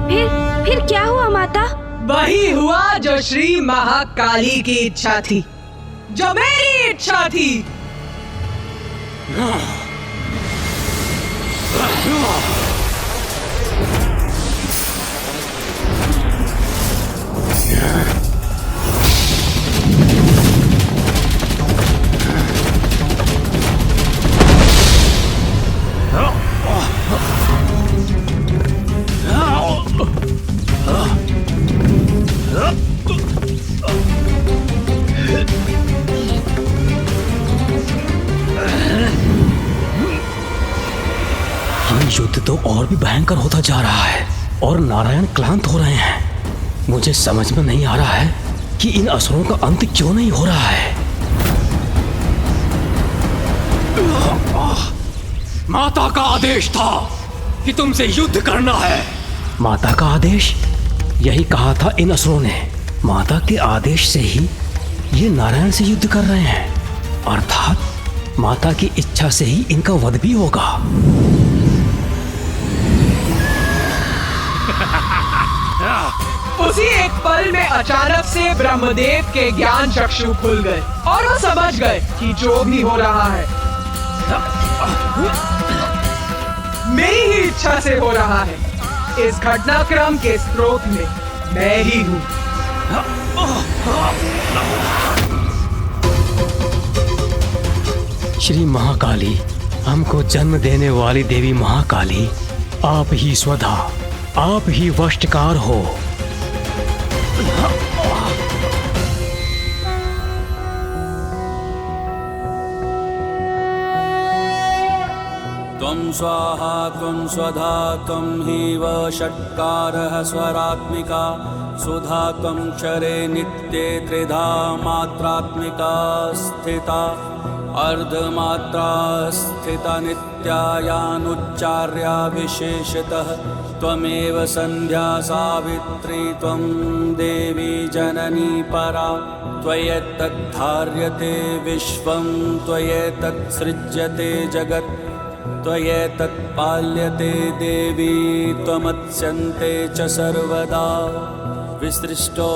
फिर क्या हुआ माता? वही हुआ जो श्री महाकाली की इच्छा थी, जो मेरी इच्छा थी। युद्ध तो और भी भयंकर होता जा रहा है और नारायण क्लांत हो रहे हैं। मुझे समझ में नहीं आ रहा है कि इन असुरों का अंत क्यों नहीं हो रहा है। माता का आदेश था कि तुमसे युद्ध करना है। माता का आदेश? यही कहा था इन असुरों ने। माता के आदेश से ही ये नारायण से युद्ध कर रहे हैं, अर्थात माता की इच्छा से ही इनका वध भी होगा। उसी एक पल में अचानक से ब्रह्मदेव के ज्ञान चक्षु खुल गए और वो समझ गए कि जो भी हो रहा है मेरी ही इच्छा से हो रहा है। इस घटनाक्रम के स्रोत में मैं ही हूँ। श्री महाकाली, हमको जन्म देने वाली देवी महाकाली, आप ही स्वधा, आप ही वशकार हो। त्वं स्वाहा त्वं स्वधा त्वं हि वषट्कारः स्वरात्मिका सुधा त्वं क्षरे नित्ये त्रिधा मात्रात्मिका स्थिता अर्धमात्रा स्थिता नित्यायानुच्चार्या विशेषतः त्वमेव संध्या सावित्री त्वं देवी जननी परा त्वयैतत् धार्यते विश्वं त्वयैतत् सृज्यते जगत् त्वयैतत् पाल्यते देवी त्वमत्स्यन्ते च सर्वदा विसृष्टो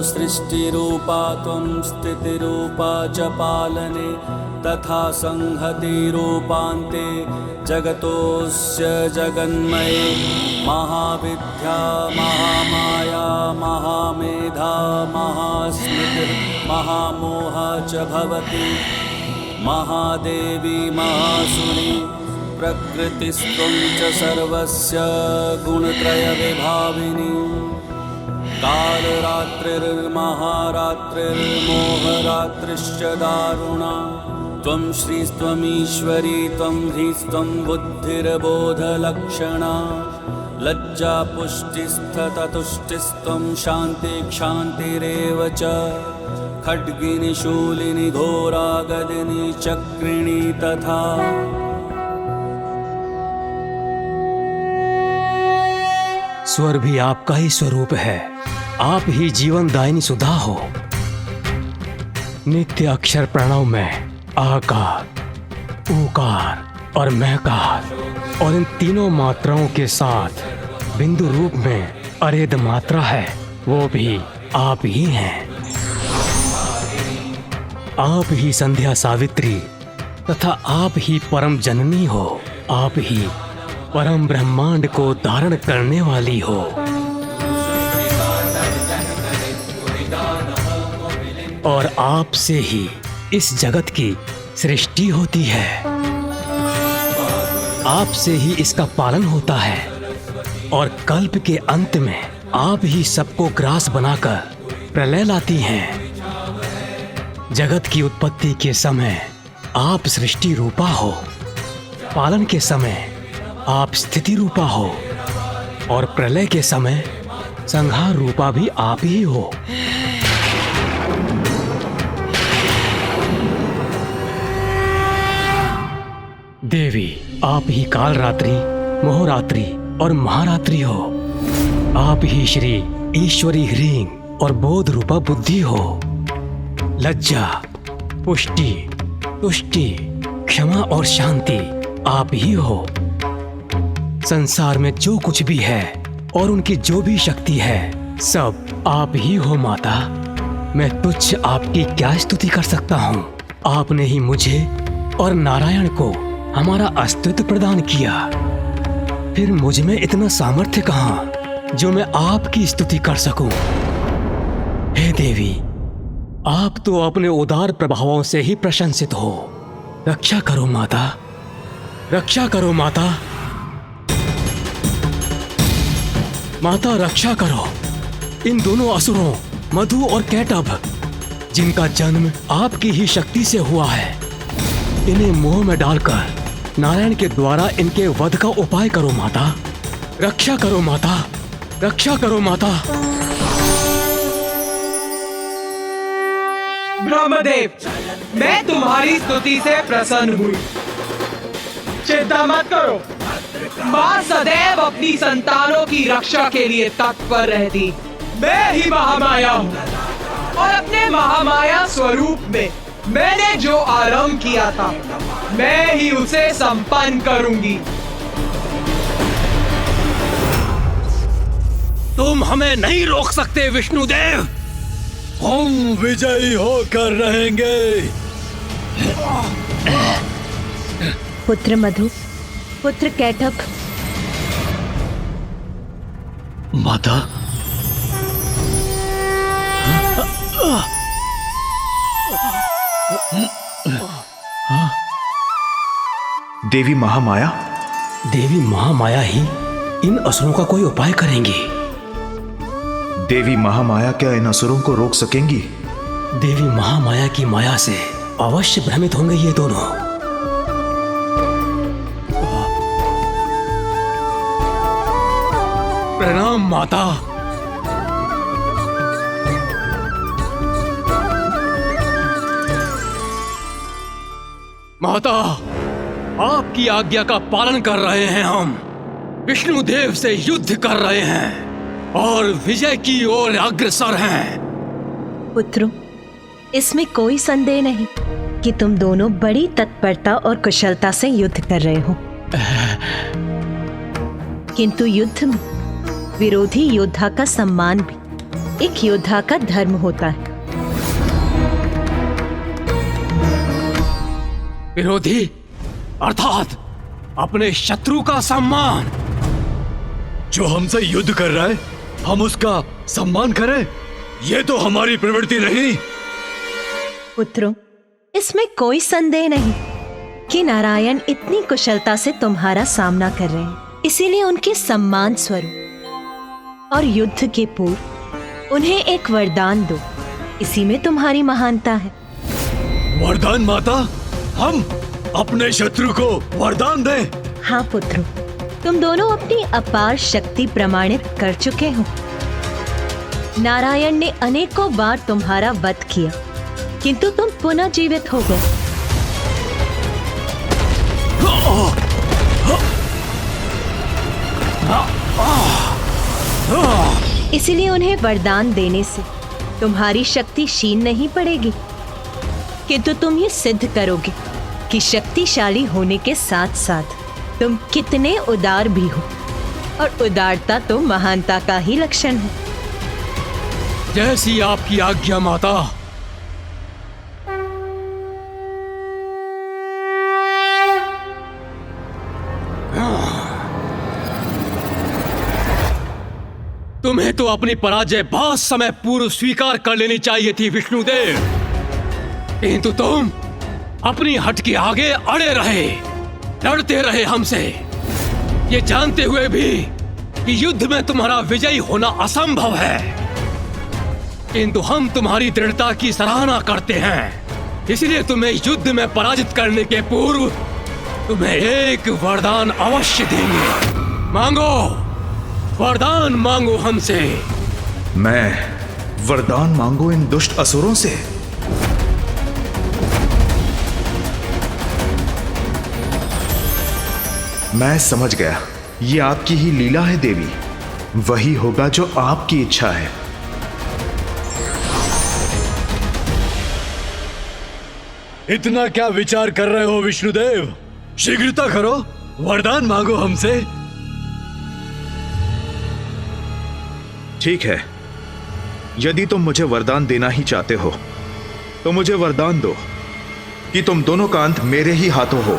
सृष्टिरूपा त्वं स्थितिरूपा च पालने तथा संहतिरूपान्ते जगतोऽस्य जगन्मये महाविद्या महामाया महामेधा महास्मृतिर् महामोहा च भवति महादेवी महासुरी प्रकृतिस्त्वं च सर्वस्य गुणत्रयविभाविनी कालरात्रिर्महारात्रिर्मोहरात्रिश्च दारुणा त्वं श्रीस्त्वमीश्वरी त्वं ह्रीस्त्वं बुद्धिर्बोधलक्षणा लज्जा पुष्टिस्तथा तुष्टिस्त्वं शान्तिक्षान्तिरेव च खड्गिनी शूलिनी घोरा गदिनी चक्रिणी तथा स्वर भी आपका ही स्वरूप है। आप ही जीवनदायिनी सुधा हो। नित्य अक्षर प्रणव में आकार, ऊकार और महकार और इन तीनों मात्राओं के साथ बिंदु रूप में अरेद मात्रा है, वो भी आप ही हैं। आप ही संध्या सावित्री तथा आप ही परम जननी हो। आप ही परम ब्रह्मांड को धारण करने वाली हो। और आपसे ही इस जगत की सृष्टि होती है। आपसे ही इसका पालन होता है और कल्प के अंत में आप ही सबको ग्रास बनाकर प्रलय लाती हैं। जगत की उत्पत्ति के समय आप सृष्टि रूपा हो, पालन के समय आप स्थिति रूपा हो और प्रलय के समय संहार रूपा भी आप ही हो। देवी, आप ही काल रात्रि, मोहरात्रि और महारात्रि हो। आप ही श्री ईश्वरी ह्रीं और बोध रूपा बुद्धि हो। लज्जा, पुष्टि, तुष्टि, क्षमा और शांति आप ही हो। संसार में जो कुछ भी है और उनकी जो भी शक्ति है सब आप ही हो माता। मैं तुच्छ आपकी क्या स्तुति कर सकता हूँ। आपने ही मुझे और नारायण को हमारा अस्तित्व प्रदान किया, फिर मुझ में इतना सामर्थ्य कहाँ जो मैं आपकी स्तुति कर सकूं। हे देवी, आप तो अपने उदार प्रभावों से ही प्रशंसित हो। रक्षा करो माता, रक्षा करो माता। माता रक्षा करो इन दोनों असुरों मधु और कैटभ, जिनका जन्म आपकी ही शक्ति से हुआ है। इन्हें मोह में डालकर नारायण के द्वारा इनके वध का उपाय करो माता। रक्षा करो माता, रक्षा करो माता। ब्रह्मदेव, मैं तुम्हारी स्तुति से प्रसन्न हुई। चिंता मत करो, माँ सदैव अपनी संतानों की रक्षा के लिए तत्पर रहती। मैं ही महामाया हूँ और अपने महामाया स्वरूप में मैंने जो आरंभ किया था मैं ही उसे संपन्न करूंगी। तुम हमें नहीं रोक सकते विष्णुदेव। हम विजयी होकर रहेंगे। पुत्र मधु, पुत्र कैटभ। माता, देवी महामाया। देवी महामाया ही इन असुरों का कोई उपाय करेंगी। देवी महामाया क्या इन असुरों को रोक सकेंगी? देवी महामाया की माया से अवश्य भ्रमित होंगे ये दोनों। प्रणाम माता। माता, आपकी आज्ञा का पालन कर रहे हैं हम। विष्णुदेव से युद्ध कर रहे हैं और विजय की ओर अग्रसर हैं। पुत्रों, इसमें कोई संदेह नहीं कि तुम दोनों बड़ी तत्परता और कुशलता से युद्ध कर रहे हो। किंतु युद्ध में विरोधी योद्धा का सम्मान भी एक योद्धा का धर्म होता है। विरोधी अर्थात अपने शत्रु का सम्मान। जो हमसे युद्ध कर रहा है हम उसका सम्मान करें, ये तो हमारी प्रवृत्ति नहीं। पुत्रों, इसमें कोई संदेह नहीं कि नारायण इतनी कुशलता से तुम्हारा सामना कर रहे हैं, इसीलिए उनके सम्मान स्वरूप और युद्ध के पूर्व उन्हें एक वरदान दो। इसी में तुम्हारी महानता है। वरदान माता? हम अपने शत्रु को वरदान दें? हाँ पुत्रों, तुम दोनों अपनी अपार शक्ति प्रमाणित कर चुके हो। नारायण ने अनेकों बार तुम्हारा वध किया, किंतु तुम पुनः जीवित हो गए। इसीलिए उन्हें वरदान देने से तुम्हारी शक्ति क्षीण नहीं पड़ेगी, किंतु तुम ये सिद्ध करोगे कि शक्तिशाली होने के साथ साथ तुम कितने उदार भी हो, और उदारता तो महानता का ही लक्षण है। जैसी आपकी आज्ञा माता। तुम्हें तो अपनी पराजय बहुत समय पूर्व स्वीकार कर लेनी चाहिए थी विष्णुदेव, किंतु तुम अपनी हट के आगे अड़े रहे, लड़ते रहे हमसे, ये जानते हुए भी कि युद्ध में तुम्हारा विजयी होना असंभव है। किंतु हम तुम्हारी दृढ़ता की सराहना करते हैं, इसलिए तुम्हें युद्ध में पराजित करने के पूर्व तुम्हें एक वरदान अवश्य देंगे। मांगो, वरदान मांगो हमसे। मैं वरदान मांगू इन दुष्ट असुरों से? मैं समझ गया, ये आपकी ही लीला है देवी। वही होगा जो आपकी इच्छा है। इतना क्या विचार कर रहे हो विष्णुदेव? शीघ्रता करो, वरदान मांगो हमसे। ठीक है, यदि तुम मुझे वरदान देना ही चाहते हो तो मुझे वरदान दो कि तुम दोनों का अंत मेरे ही हाथों हो।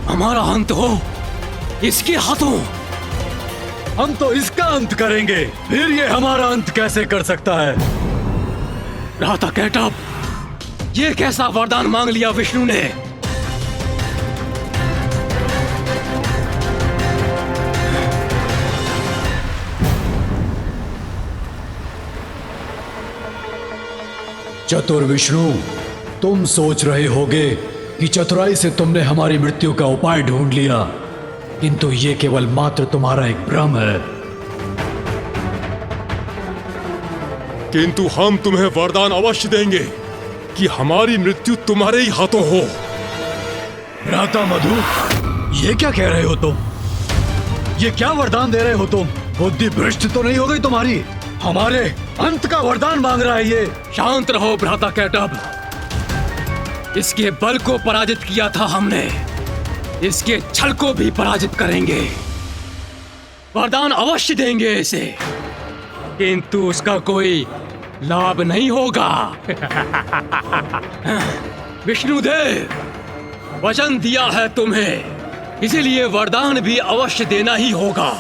हमारा अंत हो इसके हाथों। हम तो इसका अंत करेंगे, फिर ये हमारा अंत कैसे कर सकता है? भ्राता कैटअप, ये कैसा वरदान मांग लिया विष्णु ने? चतुर विष्णु, तुम सोच रहे होगे कि चतुराई से तुमने हमारी मृत्यु का उपाय ढूंढ लिया, किंतु ये केवल मात्र तुम्हारा एक भ्रम है। किंतु हम तुम्हें वरदान अवश्य देंगे कि हमारी मृत्यु तुम्हारे ही हाथों हो। भ्राता मधु, ये क्या कह रहे हो तुम? ये क्या वरदान दे रहे हो तुम? बुद्धि भ्रष्ट तो नहीं हो गई तुम्हारी? हमारे अंत का वरदान मांग रहा है ये। शांत रहो भ्राता कैटअप, इसके बल को पराजित किया था हमने, इसके छल को भी पराजित करेंगे। वरदान अवश्य देंगे इसे, किंतु उसका कोई लाभ नहीं होगा। विष्णुदेव, वचन दिया है तुम्हें, इसीलिए वरदान भी अवश्य देना ही होगा,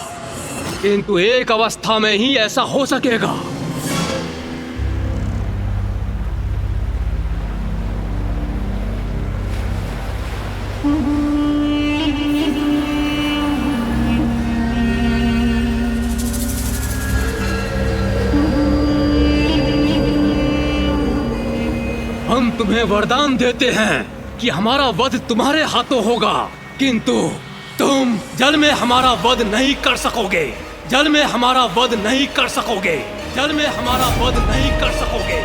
किंतु एक अवस्था में ही ऐसा हो सकेगा। हम तुम्हें वरदान देते हैं कि हमारा वध तुम्हारे हाथों होगा, किंतु तुम जल में हमारा वध नहीं कर सकोगे। जल में हमारा वध नहीं कर सकोगे। जल में हमारा वध नहीं कर सकोगे।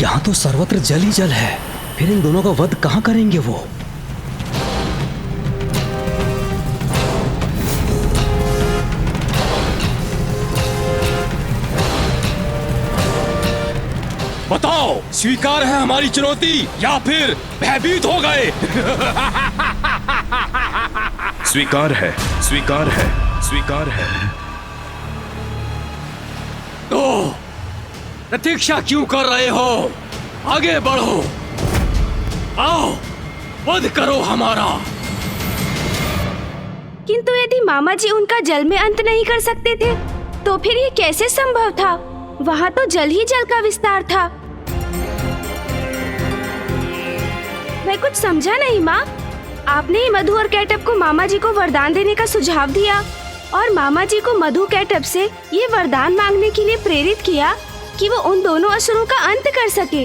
यहाँ तो सर्वत्र जल ही जल है, फिर इन दोनों का वध कहाँ करेंगे वो? बताओ, स्वीकार है हमारी चुनौती या फिर भयभीत हो गए? स्वीकार है, स्वीकार है, स्वीकार है। तो प्रतीक्षा क्यों कर रहे हो? आगे बढ़ो, आओ वध करो हमारा। किंतु यदि मामा जी उनका जल में अंत नहीं कर सकते थे, तो फिर ये कैसे संभव था? वहाँ तो जल ही जल का विस्तार था। मैं कुछ समझा नहीं माँ। आपने ही मधु और कैटअप को मामा जी को वरदान देने का सुझाव दिया और मामा जी को मधु कैटअप से ये वरदान मांगने के लिए प्रेरित किया कि वो उन दोनों असुरों का अंत कर सके।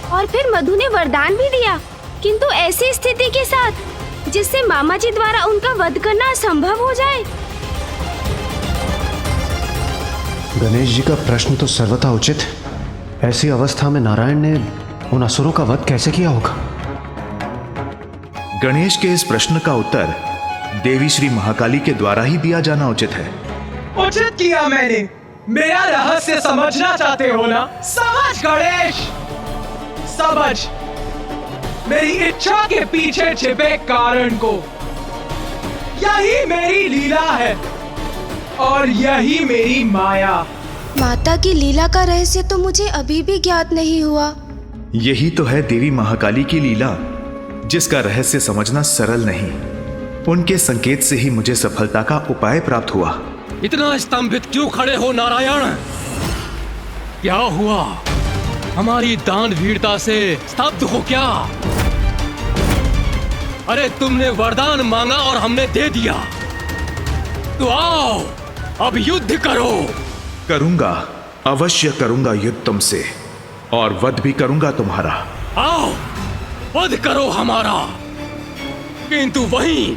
और फिर मधु ने वरदान भी दिया, किंतु ऐसी स्थिति के साथ जिससे मामा जी द्वारा उनका वध करना असंभव हो जाए। गणेश जी का प्रश्न तो सर्वथा उचित। ऐसी अवस्था में नारायण ने उन असुरों का वध कैसे किया होगा? गणेश के इस प्रश्न का उत्तर देवी श्री महाकाली के द्वारा ही दिया जाना उचित है। उचित किया मैंने। मेरा रहस्य समझना चाहते हो ना? समझ गणेश, समझ मेरी इच्छा के पीछे छिपे कारण को। यही मेरी लीला है और यही मेरी माया। माता की लीला का रहस्य तो मुझे अभी भी ज्ञात नहीं हुआ। यही तो है देवी महाकाली की लीला, जिसका रहस्य समझना सरल नहीं। उनके संकेत से ही मुझे सफलता का उपाय प्राप्त हुआ। इतना स्तंभित क्यों खड़े हो नारायण? क्या हुआ? हमारी दान वीरता से स्तब्ध हो क्या? अरे तुमने वरदान मांगा और हमने दे दिया, तो आओ अब युद्ध करो। करूंगा, अवश्य करूंगा युद्ध तुमसे, और वध भी करूंगा तुम्हारा। आओ वध करो हमारा, किंतु वहीं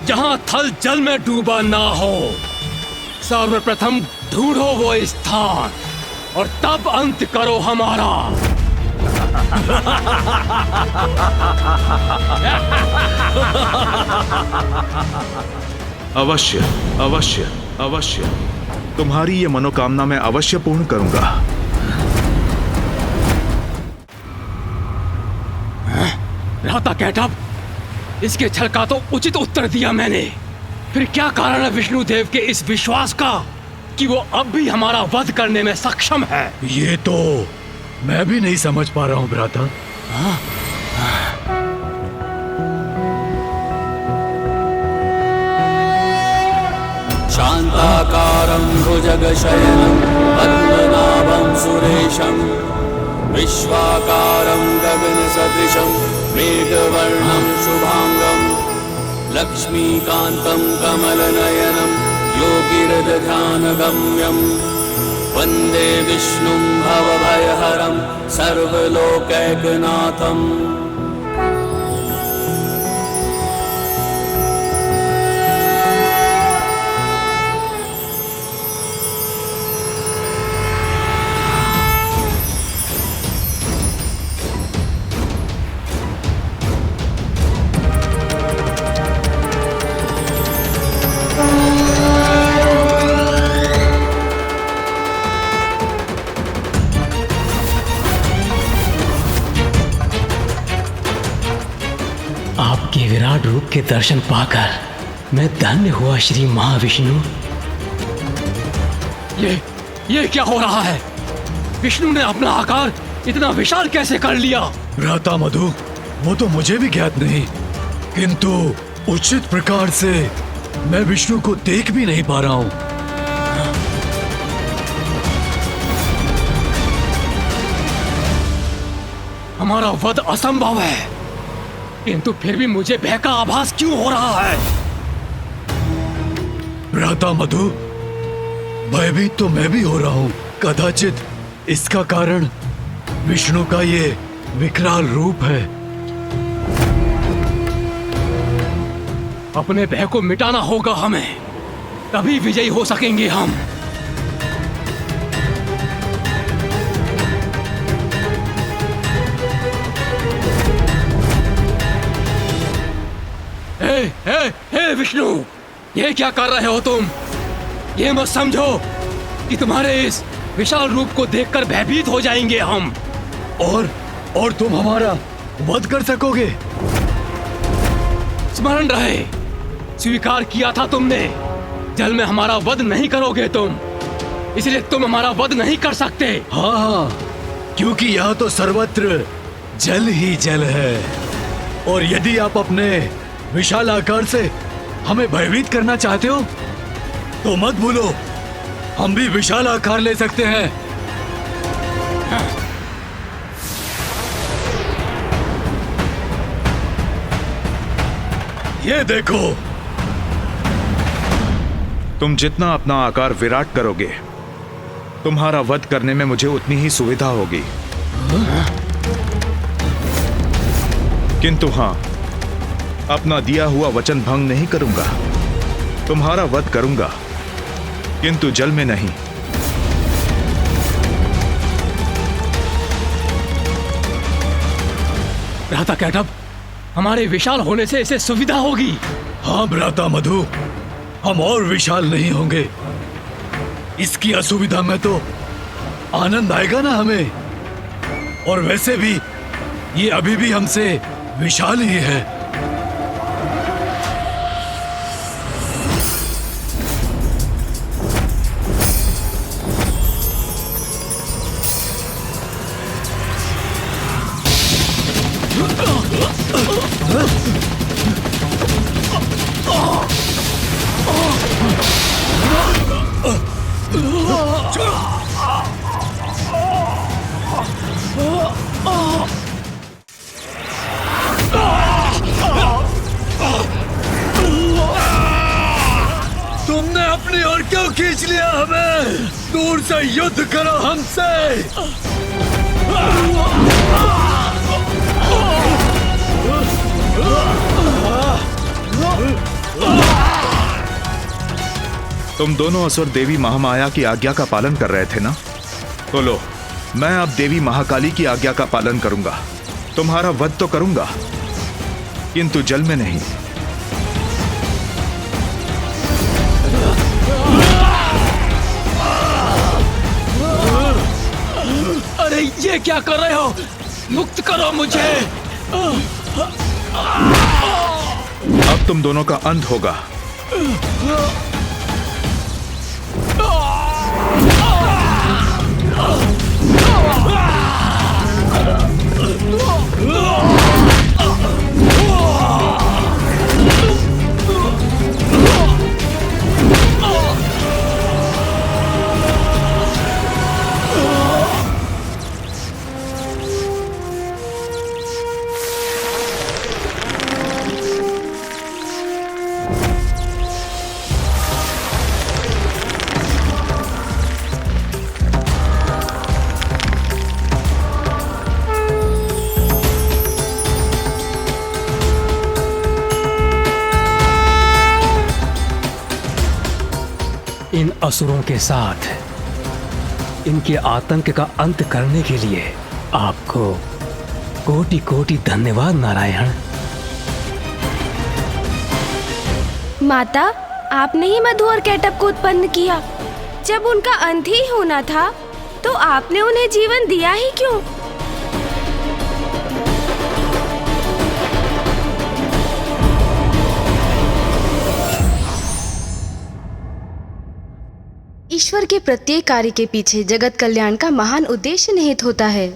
जहां थल जल में डूबा ना हो। सर्वप्रथम ढूंढो वो स्थान और तब अंत करो हमारा। अवश्य, अवश्य, अवश्य। तुम्हारी ये मनोकामना मैं अवश्य पूर्ण करूंगा। भ्राता कैटअप, इसके छल का तो उचित उत्तर दिया मैंने। फिर क्या कारण है विष्णुदेव के इस विश्वास का कि वो अब भी हमारा वध करने में सक्षम है? ये तो मैं भी नहीं समझ पा रहा हूँ भ्राता। शांताकारं भुजगशयनं पद्मनाभं सुरेशं विश्वाकारं गगनसदृशं मेघवर्णं शुभांगं लक्ष्मीकान्तं कमलनयनं योगिरध्यानगम्यं वन्दे विष्णुं भवभयहरं सर्वलोकैकनाथम्। आपके विराट रूप के दर्शन पाकर मैं धन्य हुआ श्री महाविष्णु। ये क्या हो रहा है? विष्णु ने अपना आकार इतना विशाल कैसे कर लिया? भ्राता मधु, वो तो मुझे भी ज्ञात नहीं, किंतु उचित प्रकार से मैं विष्णु को देख भी नहीं पा रहा हूँ। हमारा वध असंभव है, किंतु फिर भी मुझे भय का आभास क्यों हो रहा है? भ्राता मधु, भयभीत तो मैं भी हो रहा हूँ। कदाचित इसका कारण विष्णु का ये विकराल रूप है। अपने भय को मिटाना होगा हमें, तभी विजयी हो सकेंगे हम। हे विष्णु, ये क्या कर रहे हो तुम? ये मत समझो कि तुम्हारे इस विशाल रूप को देखकर भयभीत हो जाएंगे हम। और तुम हमारा वध कर सकोगे? स्मरण रहे, स्वीकार किया था तुमने, जल में हमारा वध नहीं करोगे तुम, इसलिए तुम हमारा वध नहीं कर सकते। हाँ, क्योंकि यहाँ तो सर्वत्र जल ही जल है, और यदि आप अपने विशाल आकार से हमें भयभीत करना चाहते हो तो मत भूलो, हम भी विशाल आकार ले सकते हैं। ये देखो। तुम जितना अपना आकार विराट करोगे, तुम्हारा वध करने में मुझे उतनी ही सुविधा होगी। किंतु हाँ, अपना दिया हुआ वचन भंग नहीं करूंगा। तुम्हारा वध करूंगा, किंतु जल में नहीं। भ्राता कैटअप, हमारे विशाल होने से इसे सुविधा होगी। हाँ भ्राता मधु, हम और विशाल नहीं होंगे। इसकी असुविधा में तो आनंद आएगा ना हमें। और वैसे भी ये अभी भी हमसे विशाल ही है। तुमने अपनी ओर क्यों खींच लिया हमें? दूर से युद्ध करो हमसे। तुम दोनों असुर देवी महामाया की आज्ञा का पालन कर रहे थे ना? तो लो, मैं अब देवी महाकाली की आज्ञा का पालन करूंगा। तुम्हारा वध तो करूंगा, किंतु जल में नहीं। अरे ये क्या कर रहे हो? मुक्त करो मुझे। अब तुम दोनों का अंत होगा। इन असुरों के साथ इनके आतंक का अंत करने के लिए आपको कोटि कोटि धन्यवाद नारायण। माता, आपने ही मधु और कैटअप को उत्पन्न किया। जब उनका अंत ही होना था तो आपने उन्हें जीवन दिया ही क्यों? ईश्वर के प्रत्येक कार्य के पीछे जगत कल्याण का महान उद्देश्य निहित होता है।